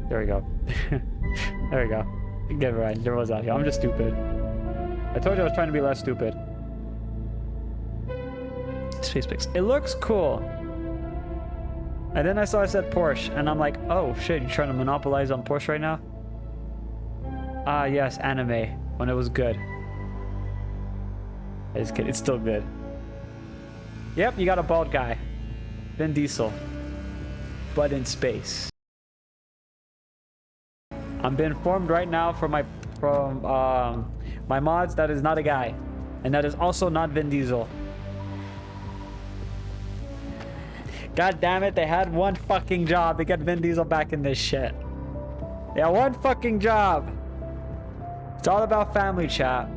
There we go. There we go. Get it right. There was out here. I'm just stupid. I told you I was trying to be less stupid. Space pics. It looks cool. And then I saw it said Porsche, and I'm like, oh shit, you're trying to monopolize on Porsche right now? Ah, yes, anime. When it was good. I just kidding. It's still good. Yep, you got a bald guy. Vin Diesel. But in space. I'm being informed right now from my mods that is not a guy. And that is also not Vin Diesel. God damn it, they had one fucking job to get Vin Diesel back in this shit. They had one fucking job. It's all about family, chat.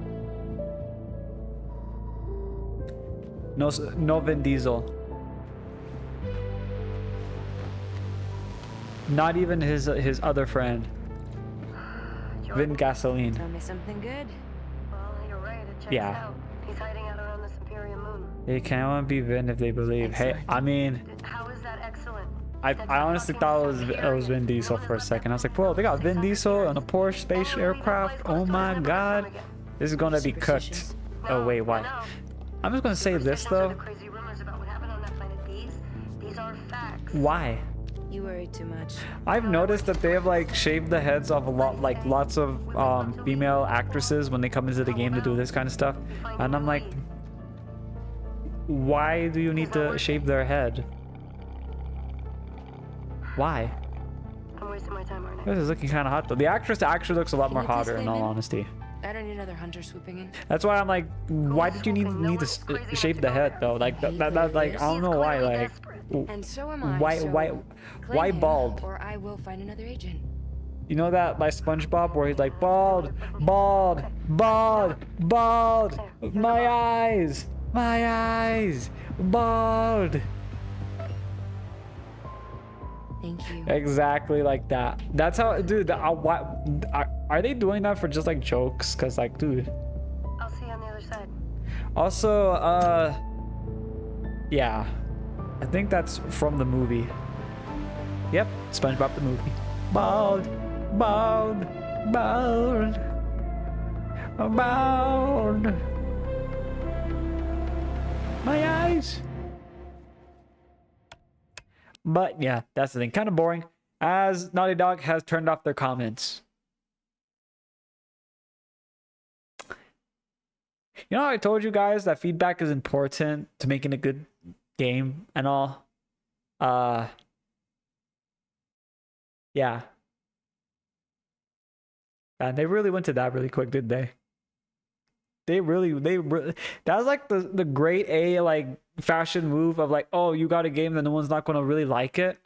No Vin Diesel. Not even his other friend. Vin Gasoline. Tell me something good. Well, you're right. It checks Yeah. out. He's hiding out around this Imperium moon. They can't be Vin if they believe. Excellent. Hey, I mean, How is that excellent? I honestly thought it was Vin Diesel for a second. I was like, whoa, they got Vin Diesel on a Porsche space aircraft. Oh my god. This is gonna be cooked. Oh wait, why? I'm just gonna say this though. Crazy rumors about what happened on that planet. These are facts. Why? You worry too much. I've noticed that they have like shaved the heads off lots of female actresses when they come into the game to do this kind of stuff, and I'm like, why do you need to shave their head? Why? I'm wasting my time, aren't I? This is looking kind of hot though. The actress actually looks a lot more Can you please hotter, in claim all him? honesty. I don't need another hunter swooping in. That's why I'm like, why did you need to shave the head though? Like that like I don't know why. Like And so am I. why so why claim him, bald? Or I will find another agent. You know that like SpongeBob where he's like bald, bald, bald, bald, my eyes, bald. Thank you. Exactly like that. That's how, dude. Why are they doing that for just like jokes? Cause like, dude. I'll see you on the other side. Also, yeah, I think that's from the movie. Yep, SpongeBob the movie. Bald, bald, bald, bald. My eyes. But yeah, that's the thing. Kind of boring, as Naughty Dog has turned off their comments. You know how I told you guys that feedback is important to making a good game and all? Yeah. And they really went to that really quick, didn't they? They really that was like the grade A like fashion move of like, oh, you got a game that no one's not gonna really like it.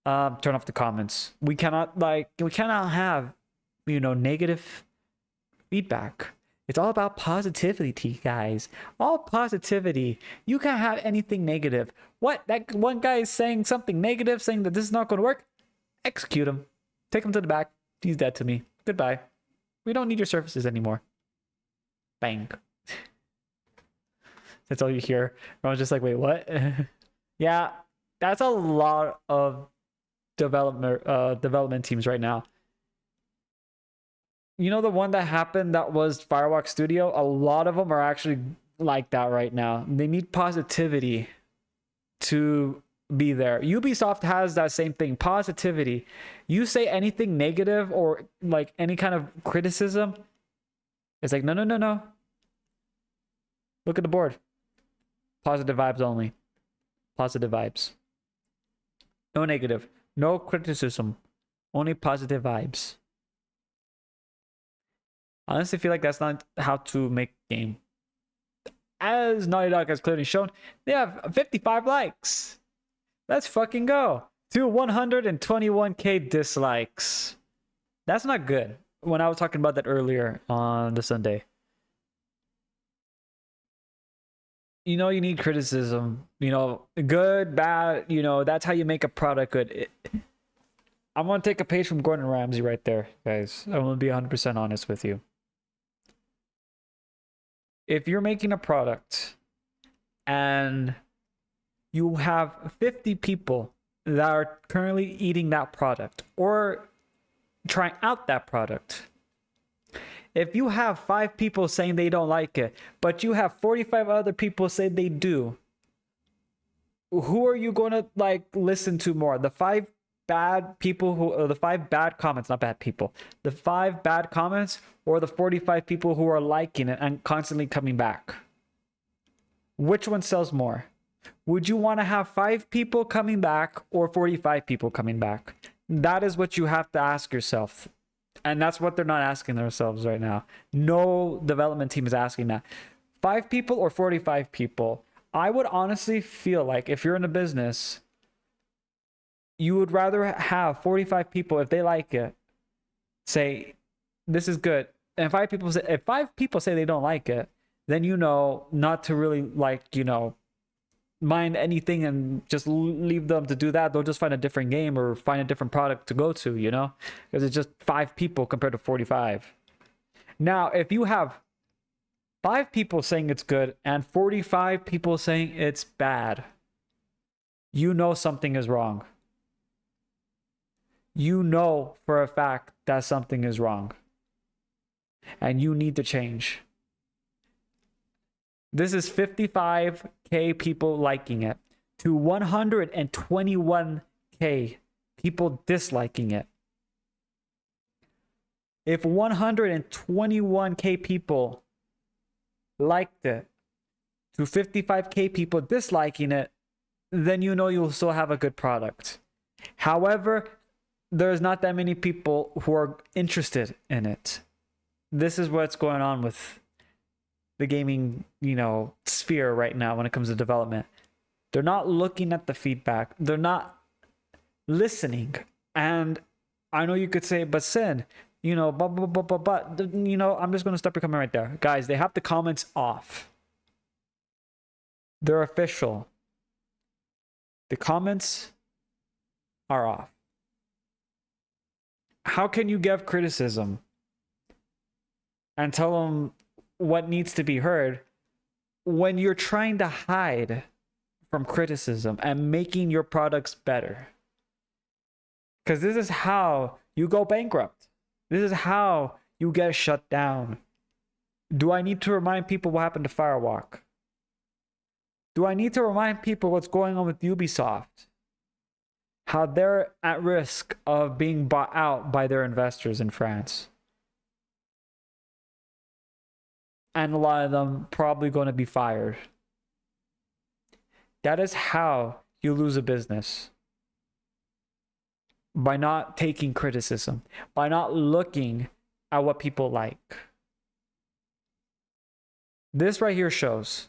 Turn off the comments. We cannot have, you know, negative feedback. It's all about positivity, guys. All positivity. You can't have anything negative. What? That one guy is saying something negative, saying that this is not going to work. Execute him. Take him to the back. He's dead to me. Goodbye. We don't need your services anymore. Bang. That's all you hear. I was just like, wait, what? Yeah, that's a lot of development teams right now. You know the one that happened that was Firewalk Studio? A lot of them are actually like that right now. They need positivity to be there. Ubisoft has that same thing, positivity. You say anything negative or like any kind of criticism, it's like, no. Look at the board. Positive vibes only. Positive vibes. No negative. No criticism. Only positive vibes. I honestly feel like that's not how to make a game. As Naughty Dog has clearly shown, they have 55 likes. Let's fucking go. To 121k dislikes. That's not good. When I was talking about that earlier on the Sunday. You know, you need criticism. You know, good, bad. You know, that's how you make a product good. I'm going to take a page from Gordon Ramsay right there, guys. I'm going to be 100% honest with you. If you're making a product and you have 50 people that are currently eating that product or trying out that product. If you have 5 people saying they don't like it, but you have 45 other people say they do, who are you going to like listen to more? The 5 bad people who, or the 5 bad comments, not bad people, the 5 bad comments, or the 45 people who are liking it and constantly coming back? Which one sells more? Would you want to have 5 people coming back or 45 people coming back? That is what you have to ask yourself. And that's what they're not asking themselves right now. No development team is asking that. 5 people or 45 people? I would honestly feel like if you're in a business, you would rather have 45 people, if they like it, say, this is good. And if 5 people say they don't like it, then you know not to really mind anything and just leave them to do that. They'll just find a different game or find a different product to go to, because it's just 5 people compared to 45. Now, if you have 5 people saying it's good and 45 people saying it's bad, you know something is wrong. You know for a fact that something is wrong. And you need to change. This is 55K people liking it to 121K people disliking it. If 121K people liked it to 55K people disliking it, then you know you'll still have a good product. However, there's not that many people who are interested in it. This is what's going on with the gaming, sphere right now when it comes to development. They're not looking at the feedback. They're not listening. And I know you could say, but Sin, but, I'm just going to stop your comment right there. Guys, they have the comments off. They're official. The comments are off. How can you give criticism and tell them what needs to be heard when you're trying to hide from criticism and making your products better? Because this is how you go bankrupt. This is how you get shut down. Do I need to remind people what happened to Firewalk? Do I need to remind people what's going on with Ubisoft? How they're at risk of being bought out by their investors in France. And a lot of them probably going to be fired. That is how you lose a business. By not taking criticism. By not looking at what people like. This right here shows.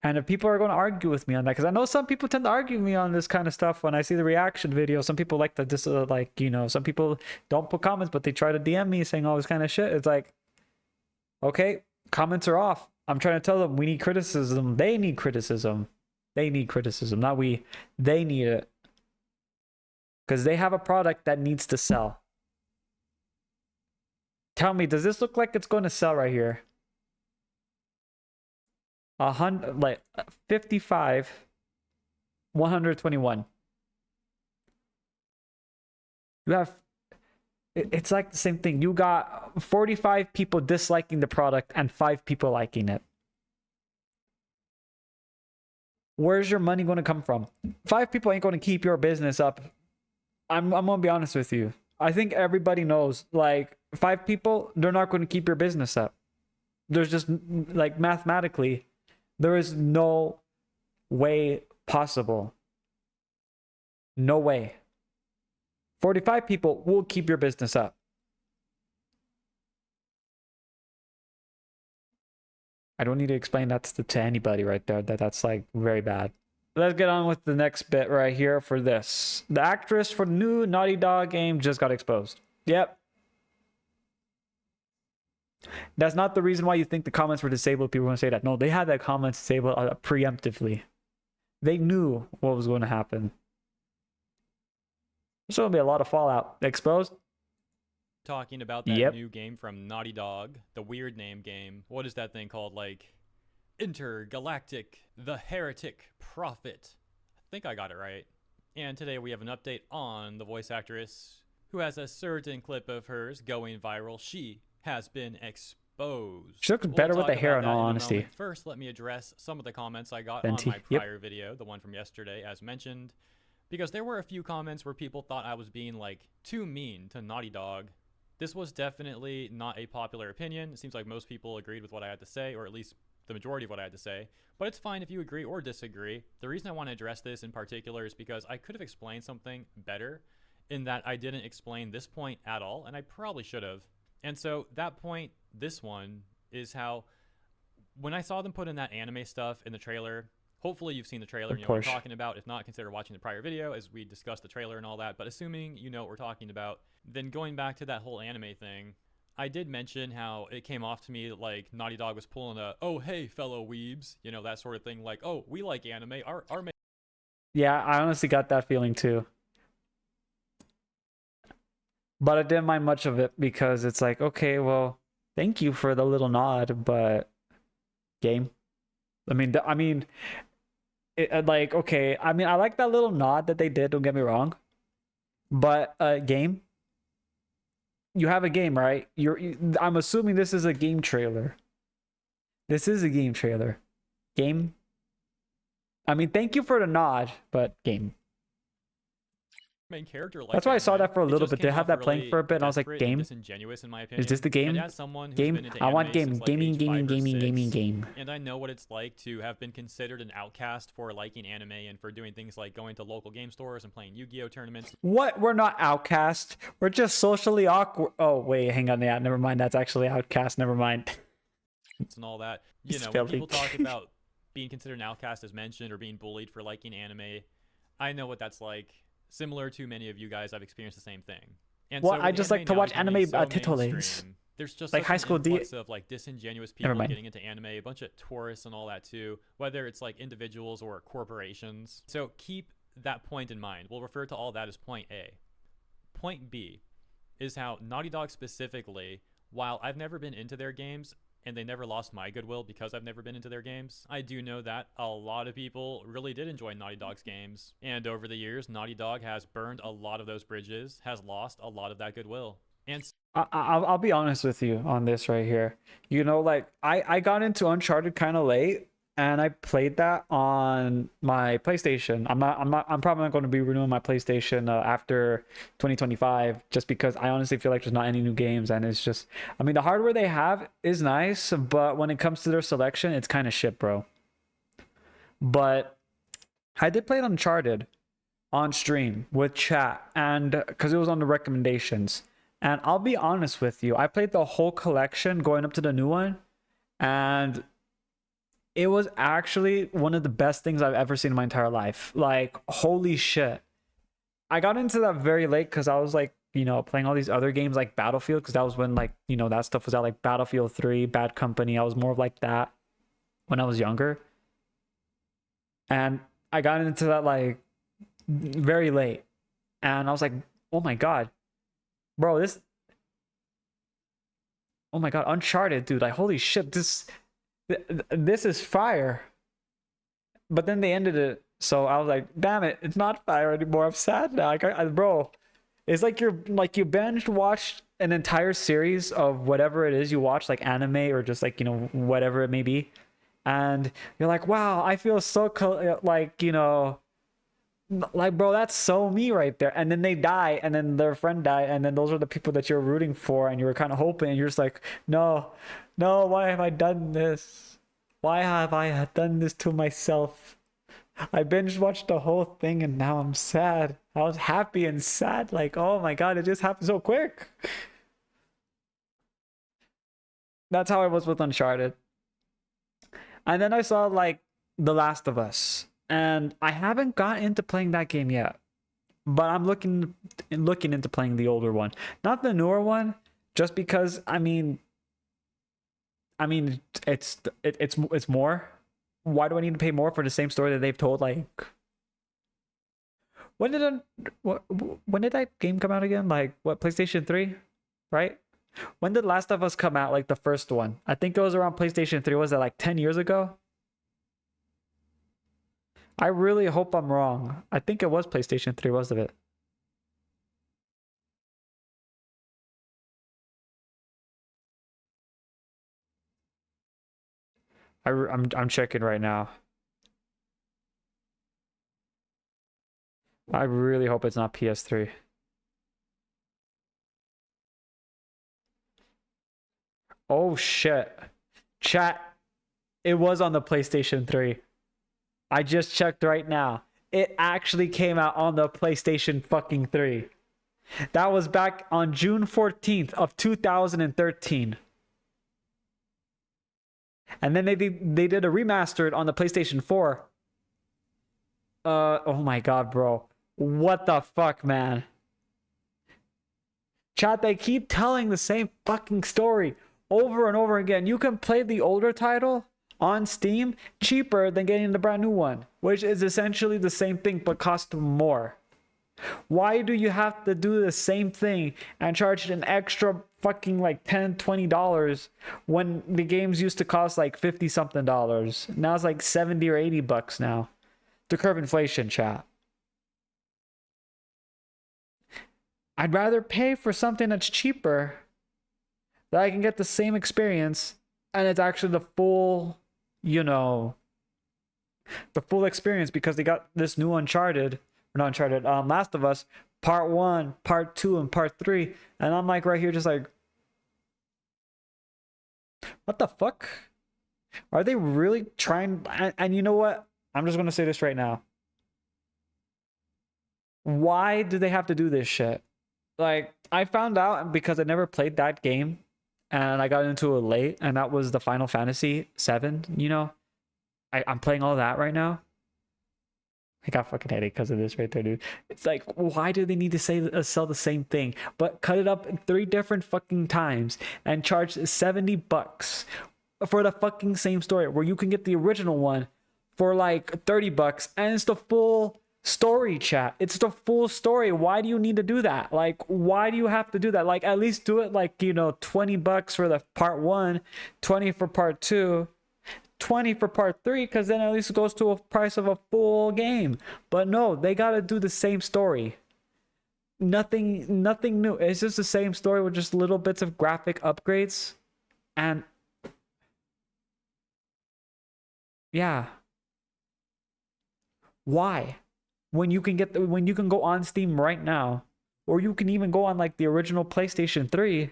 And if people are going to argue with me on that, because I know some people tend to argue with me on this kind of stuff when I see the reaction video. Some people like to some people don't put comments, but they try to DM me saying all this kind of shit. It's like, okay, comments are off. I'm trying to tell them we need criticism. They need criticism. They need criticism, not we. They need it. Because they have a product that needs to sell. Tell me, does this look like it's going to sell right here? 55, 121. You have, it's like the same thing. You got 45 people disliking the product and 5 people liking it. Where's your money going to come from? 5 people ain't going to keep your business up. I'm going to be honest with you. I think everybody knows, 5 people, they're not going to keep your business up. There's just, mathematically, there is no way possible. No way. 45 people will keep your business up. I don't need to explain that to anybody right there. That's very bad. Let's get on with the next bit right here for this. The actress for the new Naughty Dog game just got exposed. Yep. That's not the reason why you think the comments were disabled. People want to say that. No, they had that comments disabled preemptively. They knew what was going to happen. There's going to be a lot of fallout. Exposed? Talking about that new game from Naughty Dog, the weird name game. What is that thing called? Intergalactic, the Heretic Prophet. I think I got it right. And today we have an update on the voice actress who has a certain clip of hers going viral. She has been exposed. She looks better with the talk hair, about in that all a honesty. moment. First, let me address some of the comments I got Venti. on my Yep. prior video, the one from yesterday, as mentioned. Because there were a few comments where people thought I was being like too mean to Naughty Dog. This was definitely not a popular opinion. It seems like most people agreed with what I had to say, or at least the majority of what I had to say. But it's fine if you agree or disagree. The reason I want to address this in particular is because I could have explained something better in that I didn't explain this point at all, and I probably should have. And so that point, this one, is how when I saw them put in that anime stuff in the trailer, hopefully you've seen the trailer and you know what I'm talking about. If not, consider watching the prior video as we discussed the trailer and all that. But assuming you know what we're talking about, then going back to that whole anime thing, I did mention how it came off to me like Naughty Dog was pulling a, oh, hey, fellow weebs, you know, that sort of thing. Like, oh, we like anime. Our Yeah, I honestly got that feeling too. But I didn't mind much of it because it's like, okay, well, thank you for the little nod, but game. I mean, like, okay, I mean, I like that little nod that they did, don't get me wrong. But game, you have a game, right? I'm assuming this is a game trailer. This is a game trailer. Game. I mean, thank you for the nod, but game. main character like That's why I saw anime. that for a It little just bit. They came had off that playing really for a bit, and I was like, desperate game? and disingenuous in my opinion. Is this the game? And as someone who's Game? been into I want anime game. since, like, Gaming, age gaming, 5 or gaming, gaming, 6, game. and I know what it's like to have been considered an outcast for liking anime and for doing things like going to local game stores and playing Yu-Gi-Oh tournaments. What? We're not outcast. We're just socially awkward. Oh, wait, hang on. Yeah, never mind. That's actually outcast. Never mind. And all that. You It's know, when filthy. people talk about being considered an outcast as mentioned or being bullied for liking anime, I know what that's like. Similar to many of you guys, I've experienced the same thing. And Well, so I with just anime like to now watch becoming anime so titles. mainstream, there's just Like such High an School influx of like disingenuous Never people mind. getting into anime, a bunch of tourists and all that too, whether it's like individuals or corporations. So keep that point in mind. We'll refer to all that as point A. Point B is how Naughty Dog specifically, while I've never been into their games, and they never lost my goodwill because I've never been into their games, I do know that a lot of people really did enjoy Naughty Dog's games. And over the years, Naughty Dog has burned a lot of those bridges, has lost a lot of that goodwill. And I'll be honest with you on this right here. You know, like I got into Uncharted kind of late, and I played that on my PlayStation. I'm probably not going to be renewing my PlayStation after 2025, just because I honestly feel like there's not any new games, and it's just, I mean, the hardware they have is nice, but when it comes to their selection, it's kind of shit, bro. But I did play Uncharted on stream with chat, and because it was on the recommendations. And I'll be honest with you, I played the whole collection going up to the new one, and it was actually one of the best things I've ever seen in my entire life. Like, holy shit. I got into that very late because I was like, you know, playing all these other games like Battlefield, because that was when, like, you know, that stuff was out, like Battlefield 3, Bad Company. I was more of like that when I was younger. And I got into that like very late. And I was like, oh my God. Bro, oh my God, Uncharted, dude. Like, holy shit, this is fire. But then they ended it, so I was like, damn it, it's not fire anymore. I'm sad now. Bro, it's like you binge watched an entire series of whatever it is you watch, like anime or just like, you know, whatever it may be, and you're like, wow, I feel so like, you know, like, bro, that's so me right there. And then they die, and then their friend died, and then those are the people that you're rooting for, and you were kind of hoping, and you're just like, no, why have I done this? Why have I done this to myself? I binge watched the whole thing, and now I'm sad. I was happy and sad, like, oh my God, it just happened so quick. That's how I was with Uncharted. And then I saw like The Last of Us. And I haven't got into playing that game yet, but I'm looking into playing the older one, not the newer one, just because I mean, it's more. Why do I need to pay more for the same story that they've told? Like, when did that game come out again? Like, what, PlayStation 3, right? When did Last of Us come out? Like the first one, I think it was around PlayStation 3. Was that like 10 years ago? I really hope I'm wrong. I think it was PlayStation 3, wasn't it? I'm checking right now. I really hope it's not PS3. Oh shit. Chat, it was on the PlayStation 3. I just checked right now. It actually came out on the PlayStation fucking 3. That was back on June 14th of 2013. And then they did a remastered on the PlayStation 4. Oh my god, bro. What the fuck, man? Chat, they keep telling the same fucking story over and over again. You can play the older title on Steam cheaper than getting the brand new one, which is essentially the same thing but cost more. Why do you have to do the same thing and charge an extra fucking like $10-$20 when the games used to cost like 50 something dollars? Now it's like 70 or 80 bucks now. To curb inflation, chat. I'd rather pay for something that's cheaper, that I can get the same experience, and it's actually the full, you know, the full experience, because they got this new Uncharted, or not Uncharted, Last of Us, Part 1, Part 2, and Part 3, and I'm like right here just like, what the fuck? Are they really trying? And you know what? I'm just gonna say this right now. Why do they have to do this shit? Like, I found out because I never played that game, and I got into it late, and that was the Final Fantasy 7, you know? I'm playing all that right now. I got fucking headache because of this right there, dude. It's like, why do they need to sell the same thing, but cut it up in 3 different fucking times and charge 70 bucks for the fucking same story, where you can get the original one for like 30 bucks and it's the full story, chat. It's the full story. Why do you need to do that? Like, why do you have to do that? Like, at least do it like, you know, 20 bucks for the part 1, 20 for part 2, 20 for part 3, because then at least it goes to a price of a full game. But no, they gotta do the same story. Nothing new. It's just the same story with just little bits of graphic upgrades. And yeah, why? When you can go on Steam right now, or you can even go on like the original PlayStation 3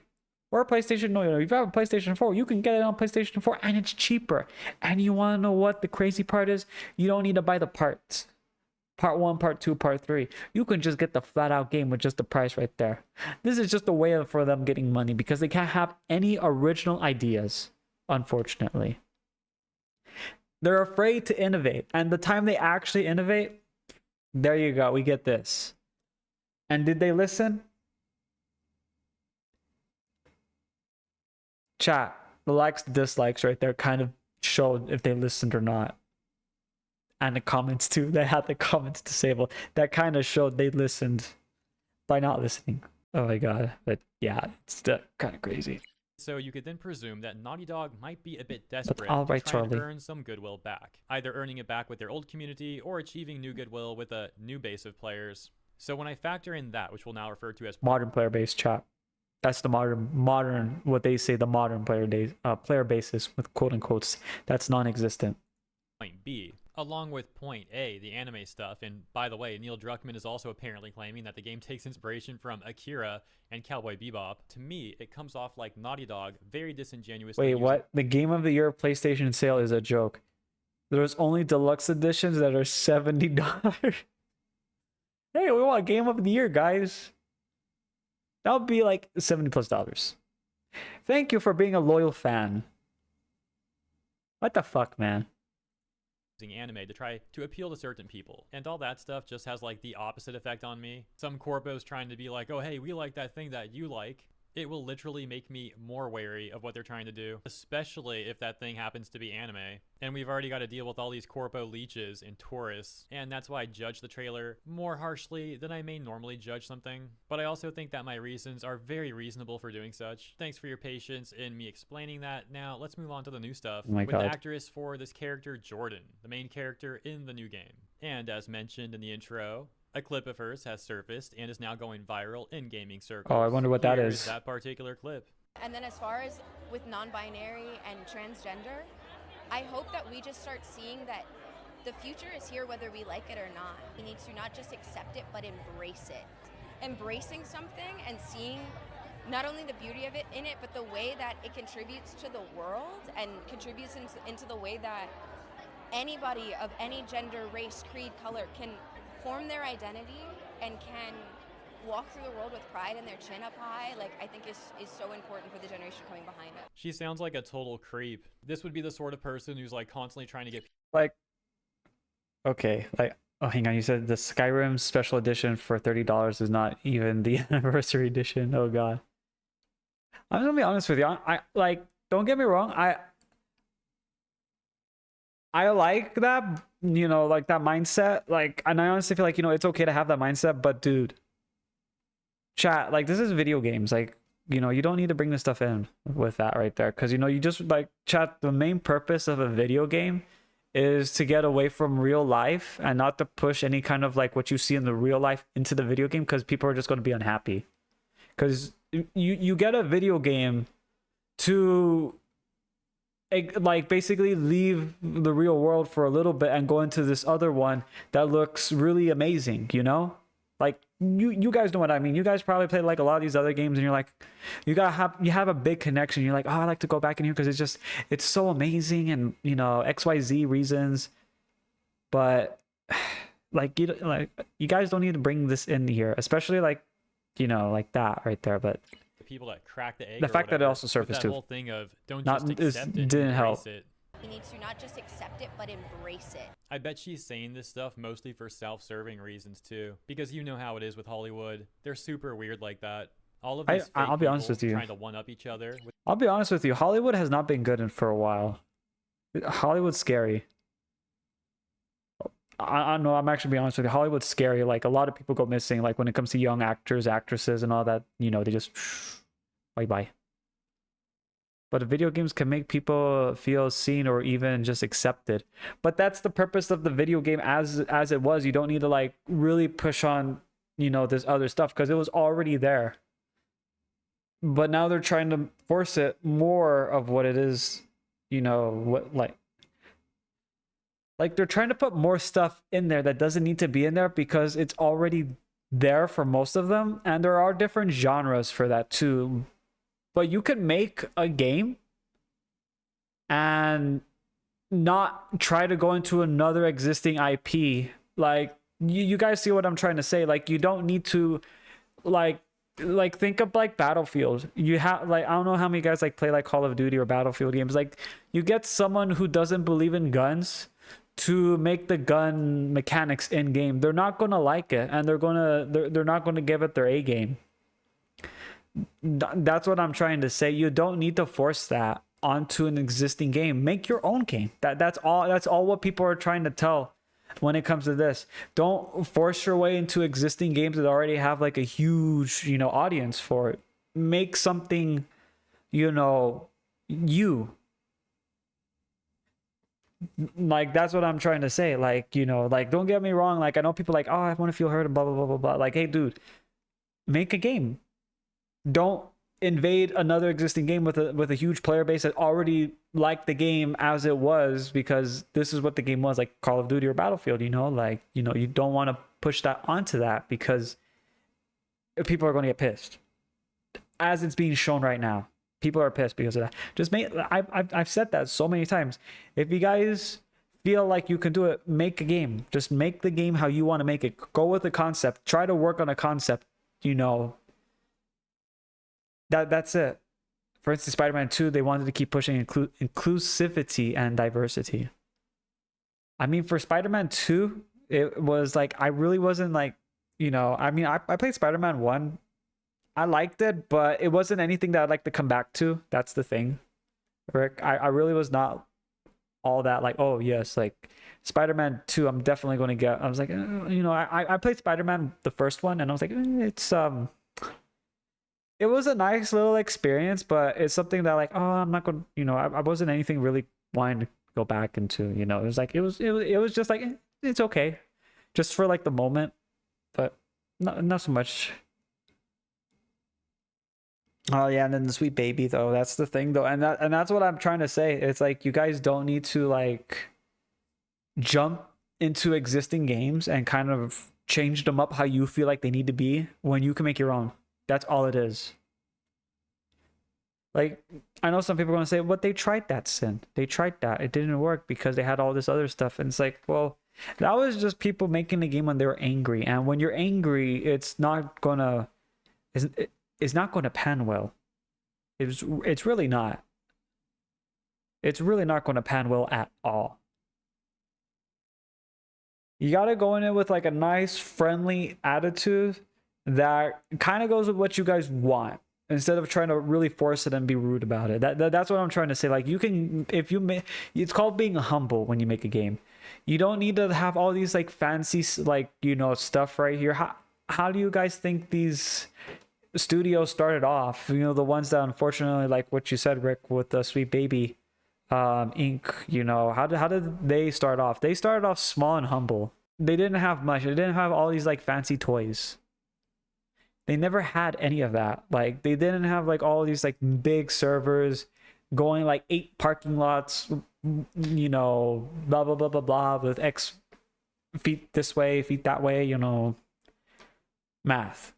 or PlayStation. No, if you have a PlayStation 4, you can get it on PlayStation 4 and it's cheaper. And you want to know what the crazy part is? You don't need to buy the parts. Part 1, Part 2, Part 3. You can just get the flat out game with just the price right there. This is just a way for them getting money, because they can't have any original ideas, unfortunately. They're afraid to innovate, and the time they actually innovate, there you go, we get this. And did they listen? Chat, the likes, dislikes right there kind of showed if they listened or not. And the comments too, they had the comments disabled. That kind of showed they listened by not listening. Oh my god, but yeah, it's kind of crazy. So you could then presume that Naughty Dog might be a bit desperate I'll to write try and Charlie. earn some goodwill back, either earning it back with their old community or achieving new goodwill with a new base of players. So when I factor in that, which we'll now refer to as modern player base, chat. That's the modern what they say, the modern player basis with quote unquotes. That's non-existent. point B, along with point A, the anime stuff. And by the way, Neil Druckmann is also apparently claiming that the game takes inspiration from Akira and Cowboy Bebop. To me, it comes off like Naughty Dog very disingenuously. Wait, what? The Game of the Year PlayStation sale is a joke. There's only deluxe editions that are $70. Hey, we want Game of the Year, guys. That would be like $70+. Thank you for being a loyal fan. What the fuck, man? Anime to try to appeal to certain people, and all that stuff just has like the opposite effect on me. Some corpos trying to be like, oh hey, we like that thing that you like. It will literally make me more wary of what they're trying to do, especially if that thing happens to be anime. And we've already got to deal with all these corpo leeches and tourists, and that's why I judge the trailer more harshly than I may normally judge something. But I also think that my reasons are very reasonable for doing such. Thanks for your patience in me explaining that. Now let's move on to the new stuff with the actress for this character, Jordan, the main character in the new game. And as mentioned in the intro, a clip of hers has surfaced and is now going viral in gaming circles. Oh, I wonder what that Here is. that particular clip. And then as far as with non-binary and transgender, I hope that we just start seeing that the future is here whether we like it or not. We need to not just accept it, but embrace it. Embracing something and seeing not only the beauty of it in it, but the way that it contributes to the world and contributes into the way that anybody of any gender, race, creed, color can form their identity and can walk through the world with pride and their chin up high, like I think is so important for the generation coming behind it. She sounds like a total creep. This would be the sort of person who's like constantly trying to get Like, okay, like, oh, hang on. You said the Skyrim special edition for $30 is not even the anniversary edition. Oh god. I'm gonna be honest with you. I like. Don't get me wrong. I like that. You know, like that mindset. Like, and I honestly feel like, you know, it's okay to have that mindset. But dude, chat, like, this is video games. Like, you know, you don't need to bring this stuff in with that right there, because, you know, you just, like, chat, the main purpose of a video game is to get away from real life and not to push any kind of like what you see in the real life into the video game, because people are just going to be unhappy. Because you get a video game to like basically leave the real world for a little bit and go into this other one that looks really amazing, you know? Like, you guys know what I mean. You guys probably played like a lot of these other games and you're like, you have a big connection. You're like, oh, I like to go back in here because it's so amazing, and, you know, XYZ reasons. But like, you guys don't need to bring this in here, especially like, you know, like that right there. But the people that crack the egg, the fact that it also with surfaced that too, whole thing of don't not just accept it, didn't help. embrace it. We need to not just accept it, but embrace it. I bet she's saying this stuff mostly for self-serving reasons too, because you know how it is with Hollywood. They're super weird like that. All of these I'll be honest with you. trying to one up each other. I'll be honest with you. Hollywood has not been good for a while. Hollywood's scary. I know. I'm actually being honest with you. Hollywood's scary. Like, a lot of people go missing. Like, when it comes to young actors, actresses, and all that, you know, they just bye. But video games can make people feel seen or even just accepted. But that's the purpose of the video game as it was. You don't need to like really push on, you know, this other stuff, because it was already there. But now they're trying to force it more of what it is, you know, what like they're trying to put more stuff in there that doesn't need to be in there, because it's already there for most of them. And there are different genres for that too. But you could make a game and not try to go into another existing IP. Like, you guys see what I'm trying to say? Like, you don't need to like think of like Battlefield. You have like, I don't know how many guys like play like Call of Duty or Battlefield games. Like, you get someone who doesn't believe in guns to make the gun mechanics in game. They're not gonna like it, and they're not gonna give it their A game. That's what I'm trying to say. You don't need to force that onto an existing game. Make your own game. That's all what people are trying to tell when it comes to this. Don't force your way into existing games that already have like a huge, you know, audience for it. Make something, you know, like, that's what I'm trying to say. Like, you know, like, don't get me wrong. Like, I know people like, oh, I want to feel heard, blah blah blah blah blah. Like, hey dude, make a game. Don't invade another existing game with a huge player base that already liked the game as it was, because this is what the game was, like Call of Duty or Battlefield, you know? Like, you know, you don't want to push that onto that, because people are going to get pissed. As it's being shown right now, people are pissed because of that. Just I've said that so many times. If you guys feel like you can do it, make a game. Just make the game how you want to make it. Go with the concept. Try to work on a concept, you know. That's it. For instance, Spider-Man 2, they wanted to keep pushing inclusivity and diversity. I mean, for Spider-Man 2, it was like, I really wasn't like, you know, I mean, I played Spider-Man 1. I liked it, but it wasn't anything that I'd like to come back to. That's the thing, Rick. I really was not all that like, oh yes, like Spider-Man 2, I'm definitely going to get. I was like, you know, I played Spider-Man, the first one, and I was like, it was a nice little experience, but it's something that like, oh, I'm not going to, you know, I wasn't anything really wanting to go back into, you know. It was like, it was just like, it's okay. just for like the moment, but not so much. Oh yeah, and then the sweet baby though. That's the thing though, and that's what I'm trying to say. It's like you guys don't need to like jump into existing games and kind of change them up how you feel like they need to be when you can make your own. That's all it is. Like, I know some people are going to say, but they tried that, Sin. They tried that. It didn't work because they had all this other stuff. And it's like, well, that was just people making the game when they were angry. And when you're angry, it's not going to pan well. It's really not. It's really not going to pan well at all. You got to go in it with like a nice, friendly attitude that kind of goes with what you guys want, instead of trying to really force it and be rude about it. That's what I'm trying to say. Like, you can, if you make, it's called being humble when you make a game. You don't need to have all these like fancy, like, you know, stuff right here. How do you guys think these studios started off? You know, the ones that unfortunately, like what you said, Rick, with the Sweet Baby Inc. You know, how did they start off? They started off small and humble. They didn't have much. They didn't have all these like fancy toys. They never had any of that. Like, they didn't have like all these like big servers going like 8 parking lots, you know, blah blah blah blah blah, with X feet this way, feet that way, you know, math.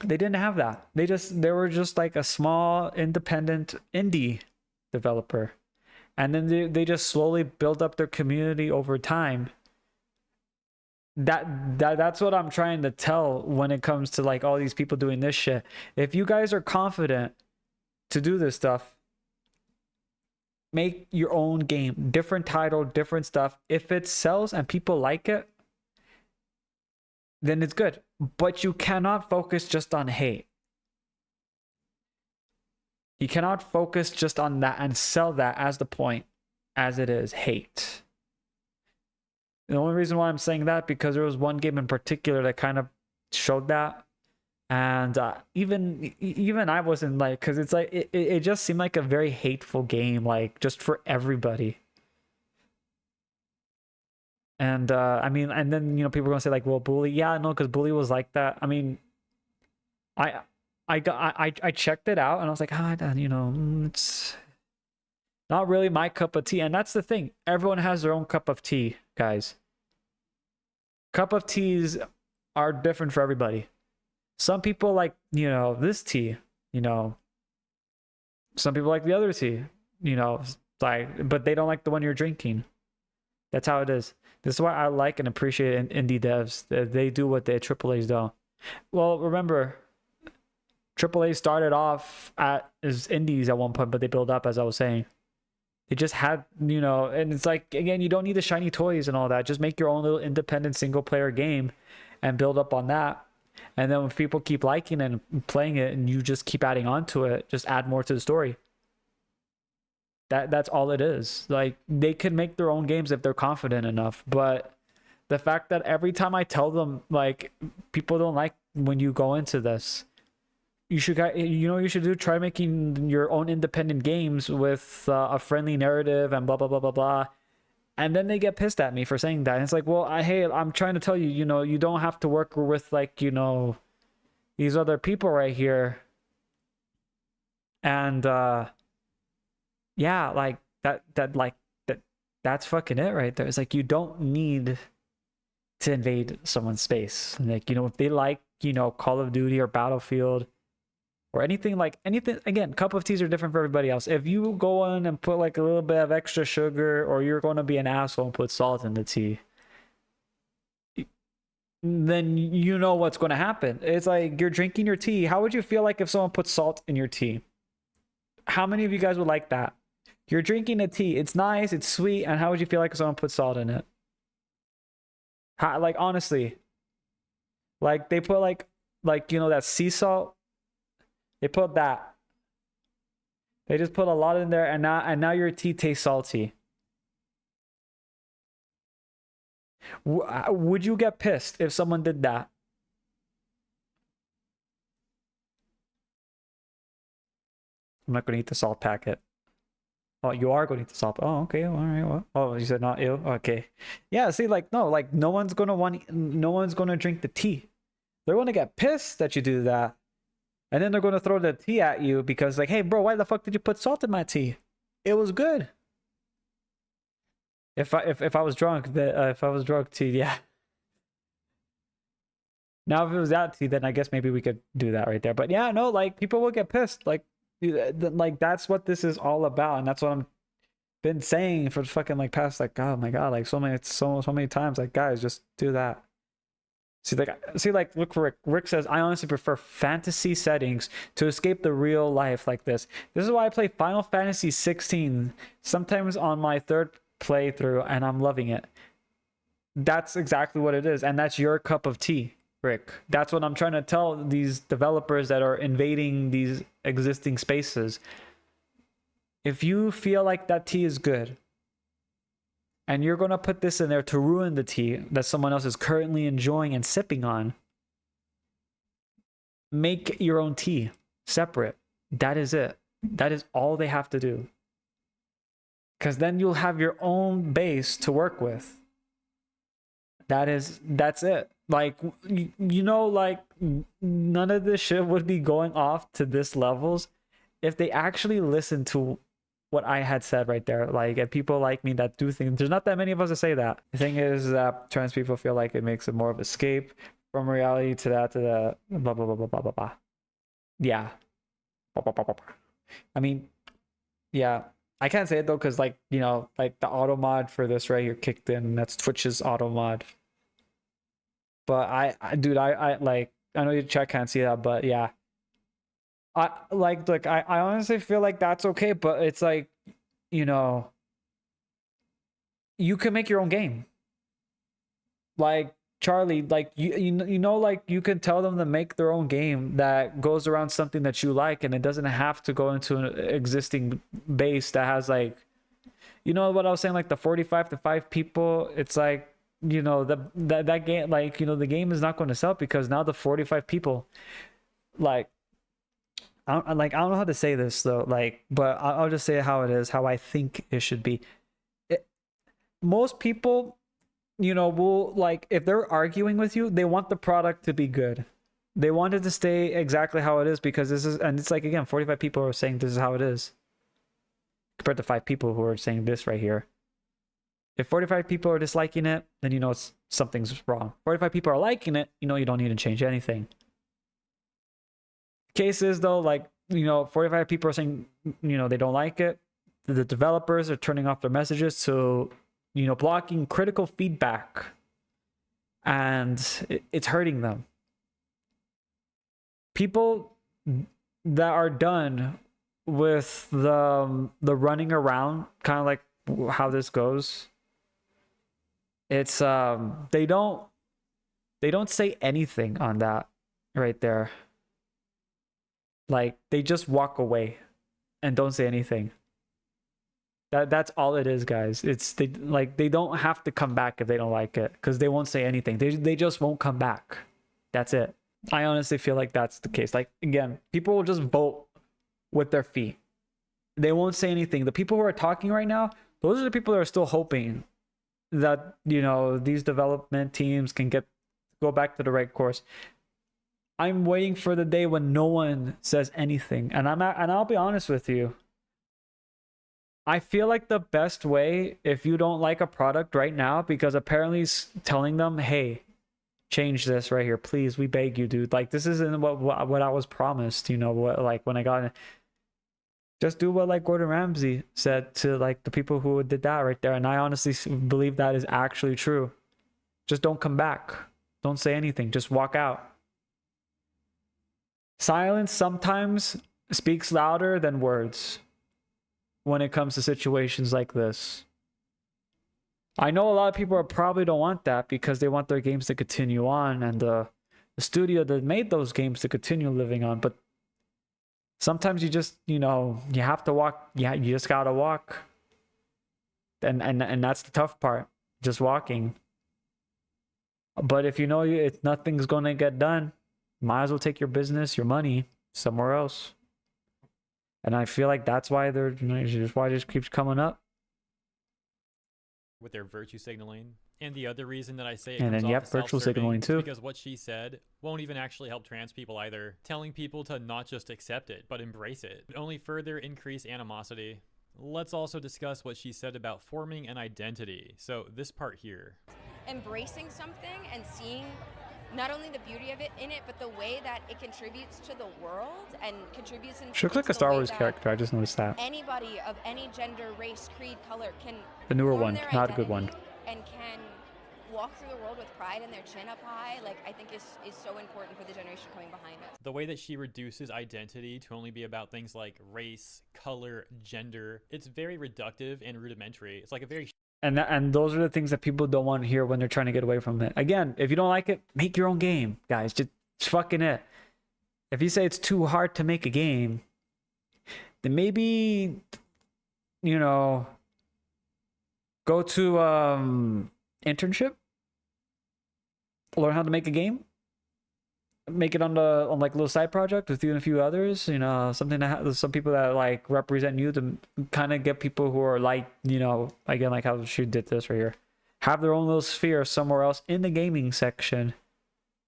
They didn't have that. They were just like a small independent indie developer. And then they just slowly build up their community over time. That's what I'm trying to tell when it comes to like all these people doing this shit. If you guys are confident to do this stuff, make your own game, different title, different stuff. If it sells and people like it, then it's good. But you cannot focus just on hate. You cannot focus just on that and sell that as the point, as it is hate. The only reason why I'm saying that, because there was one game in particular that kind of showed that. And even I wasn't like, because it's like, it just seemed like a very hateful game, like just for everybody. And I mean, and then, you know, people are gonna say like, well, Bully, yeah, no, because Bully was like that. I mean, I checked it out and I was like, you know, it's not really my cup of tea. And that's the thing, everyone has their own cup of tea, guys. Cup of teas are different for everybody. Some people like, you know, this tea, you know. Some people like the other tea, you know, like, but they don't like the one you're drinking. That's how it is. This is why I like and appreciate indie devs. They do what the AAAs do. Well, remember, AAA started off as indies at one point, but they build up, as I was saying. It just had, you know, and it's like, again, you don't need the shiny toys and all that. Just make your own little independent single player game and build up on that. And then when people keep liking and playing it and you just keep adding on to it, just add more to the story. That's all it is. Like, they can make their own games if they're confident enough. But the fact that every time I tell them, like, people don't like when you go into this, you should do, try making your own independent games with a friendly narrative and blah blah blah blah blah. And then they get pissed at me for saying that. And it's like, well, hey, I'm trying to tell you, you know, you don't have to work with like, you know, these other people right here. And yeah, like that's fucking it right there. It's like, you don't need to invade someone's space. Like, you know, if they like, you know, Call of Duty or Battlefield or anything, again, cup of teas are different for everybody else. If you go in and put like a little bit of extra sugar, or you're going to be an asshole and put salt in the tea, then you know what's going to happen. It's like, you're drinking your tea. How would you feel like if someone put salt in your tea? How many of you guys would like that? You're drinking a tea. It's nice. It's sweet. And how would you feel like if someone put salt in it? Like, honestly, like they put like, you know, that sea salt. They put that. They just put a lot in there, and now your tea tastes salty. Would you get pissed if someone did that? I'm not going to eat the salt packet. Oh, you are going to stop. Oh, okay. All right. Well, oh, you said not ill. Okay. Yeah. See, like, no, like no one's gonna drink the tea. They're gonna get pissed that you do that, and then they're gonna throw the tea at you because, like, hey, bro, why the fuck did you put salt in my tea? It was good. If I was drunk, if I was drunk tea, yeah. Now, if it was that tea, then I guess maybe we could do that right there. But yeah, no, like people will get pissed. Like that's what this is all about, and that's what I'm been saying for fucking like past like, oh my god, like so many times. Like, guys, just do that. See, look for Rick. Rick says, I honestly prefer fantasy settings to escape the real life like this. This is why I play Final Fantasy 16 sometimes on my third playthrough, and I'm loving it. That's exactly what it is, and that's your cup of tea, Rick. That's what I'm trying to tell these developers that are invading these existing spaces. If you feel like that tea is good, and you're going to put this in there to ruin the tea that someone else is currently enjoying and sipping on, make your own tea separate. That is it. That is all they have to do. Because then you'll have your own base to work with. That's it. Like, you know, like none of this shit would be going off to this levels if they actually listened to what I had said right there. Like, and people like me that do things. There's not that many of us that say that. The thing is that trans people feel like it makes it more of escape from reality to that, to the blah, blah, blah, blah, blah, blah, blah. Yeah. Blah, blah, blah, blah. I mean, yeah. I can't say it though, because like, you know, like the auto mod for this right here kicked in. That's Twitch's auto mod. But I like, I know your chat can't see that, but yeah. I honestly feel like that's okay, but it's like, you know, you can make your own game. Like Charlie, like you know, like you can tell them to make their own game that goes around something that you like, and it doesn't have to go into an existing base that has like, you know what I was saying, like the 45 to 5 people. It's like, you know, that game, like, you know, the game is not going to sell because now the 45 people, like, I don't know how to say this though, like, but I'll just say it how it is, how I think it should be. Most people, you know, will, like, if they're arguing with you, they want the product to be good. They want it to stay exactly how it is because this is, and it's like, again, 45 people are saying this is how it is compared to 5 people who are saying this right here. If 45 people are disliking it, then you know something's wrong. 45 people are liking it, you know you don't need to change anything. Cases though, like, you know, 45 people are saying, you know, they don't like it. The developers are turning off their messages, so, you know, blocking critical feedback, and it's hurting them. People that are done with the running around, kind of like how this goes, it's they don't say anything on that right there. Like, they just walk away and don't say anything. That's all it is, guys. It's they don't have to come back if they don't like it, because they won't say anything. They just won't come back. That's it. I honestly feel like that's the case. Like, again, people will just vote with their feet. They won't say anything. The people who are talking right now, those are the people that are still hoping that, you know, these development teams can go back to the right course. I'm waiting for the day when no one says anything. And I'll be honest with you. I feel like the best way, if you don't like a product right now, because apparently it's telling them, hey, change this right here, please, we beg you, dude. Like, this isn't what I was promised, you know, what, like, when I got it. Just do what, like, Gordon Ramsay said to, like, the people who did that right there. And I honestly believe that is actually true. Just don't come back. Don't say anything. Just walk out. Silence sometimes speaks louder than words when it comes to situations like this. I know a lot of people probably don't want that because they want their games to continue on and the studio that made those games to continue living on. But sometimes you just, you know, you have to walk. Yeah, you just gotta walk. And that's the tough part, just walking. But if you know nothing's gonna get done, might as well take your business, your money somewhere else. And I feel like that's why why it just keeps coming up. with their virtue signaling. And the other reason that I say it And comes then, off yep, as virtual signaling self-serving too. is because what she said won't even actually help trans people either. Telling people to not just accept it, but embrace it would only further increase animosity. Let's also discuss what she said about forming an identity. So this part here. Embracing something and seeing not only the beauty of it in it, but the way that it contributes to the world and contributes in. She looks like a Star Wars character. I just noticed that. Anybody of any gender, race, creed, color can. The newer form one, their not a good one. And can walk through the world with pride and their chin up high, like I think is so important for the generation coming behind us. The way that she reduces identity to only be about things like race, color, gender, it's very reductive and rudimentary. It's like a very And those are the things that people don't want to hear when they're trying to get away from it. Again, if you don't like it, make your own game, guys. Just fucking it. If you say it's too hard to make a game, then maybe, you know, go to internship, learn how to make a game, make it on like a little side project with you and a few others, you know, something that some people that like represent you, to kind of get people who are like, you know, again, like how she did this right here, have their own little sphere somewhere else in the gaming section,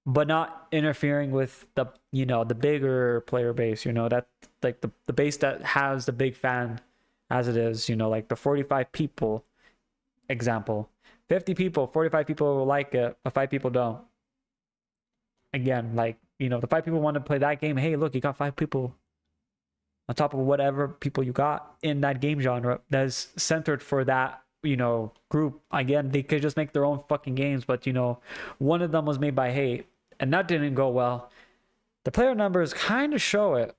but not interfering with the, you know, the bigger player base, you know, that like the base that has the big fan as it is, you know, like the 45 people example, 50 people, 45 people will like it, but 5 people don't. Again, like, you know, the 5 people want to play that game. Hey, look, you got 5 people on top of whatever people you got in that game genre that's centered for that, you know, group. Again, they could just make their own fucking games, but, you know, one of them was made by hate, and that didn't go well. The player numbers kind of show it.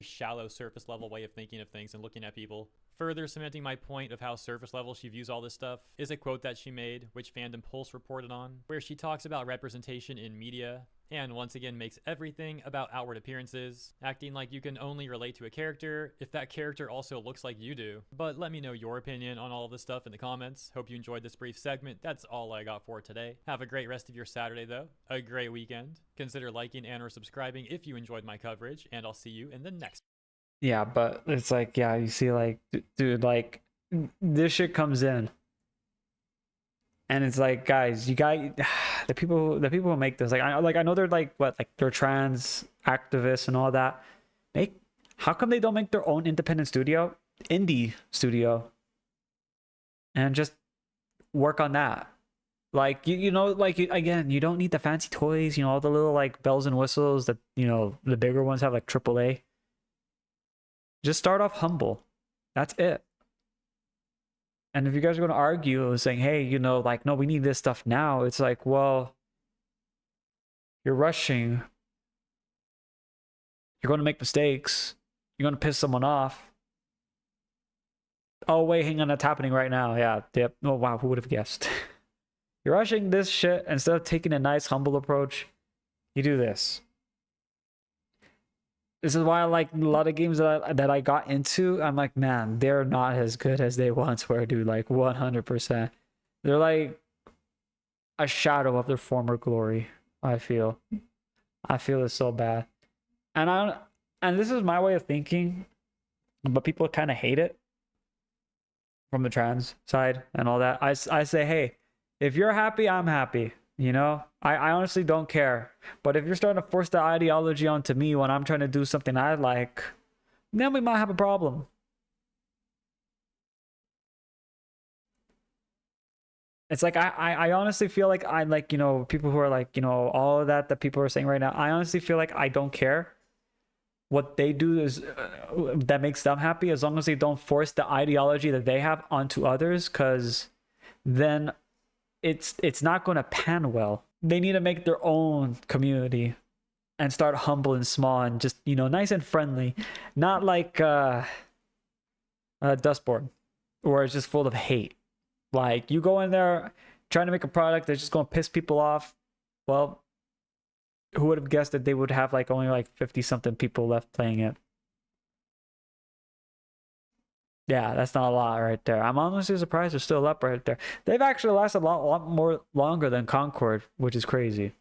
shallow surface level way of thinking of things and looking at people. Further cementing my point of how surface level she views all this stuff is a quote that she made, which Fandom Pulse reported on, where she talks about representation in media, and once again makes everything about outward appearances, acting like you can only relate to a character if that character also looks like you do. But let me know your opinion on all of this stuff in the comments. Hope you enjoyed this brief segment. That's all I got for today. Have a great rest of your Saturday though, a great weekend. Consider liking and or subscribing if you enjoyed my coverage, and I'll see you in the next. Yeah, but it's like, yeah, you see, like, dude, like, this shit comes in, and it's like, guys, you guys, the people who make this, I know they're like, what, like, they're trans activists and all that. How come they don't make their own independent studio, indie studio, and just work on that? Like, you know, like, again, you don't need the fancy toys, you know, all the little, like, bells and whistles that, you know, the bigger ones have, like AAA. Just start off humble. That's it. And if you guys are going to argue saying, hey, you know, like, no, we need this stuff now, it's like, well, you're rushing. You're going to make mistakes. You're going to piss someone off. Oh, wait, hang on, that's happening right now. Yeah, yep. Oh, wow, who would have guessed? You're rushing this shit. Instead of taking a nice, humble approach, you do this. This is why I like a lot of games that I got into. I'm like, man, they're not as good as they once were, dude. Like 100%. They're like a shadow of their former glory. I feel it's so bad. And this is my way of thinking, but people kind of hate it from the trans side and all that. I say, hey, if you're happy, I'm happy. You know, I honestly don't care. But if you're starting to force the ideology onto me when I'm trying to do something I like, then we might have a problem. It's like, I honestly feel like I like, you know, people who are like, you know, all of that people are saying right now, I honestly feel like I don't care. What they do is that makes them happy, as long as they don't force the ideology that they have onto others, because then it's not going to pan well. They need to make their own community and start humble and small and just, you know, nice and friendly, not like Dustboard, where it's just full of hate. Like, you go in there trying to make a product that's just going to piss people off. Well, who would have guessed that they would have like only like 50 something people left playing it? Yeah, that's not a lot right there. I'm honestly surprised they're still up right there. They've actually lasted a lot more longer than Concord, which is crazy.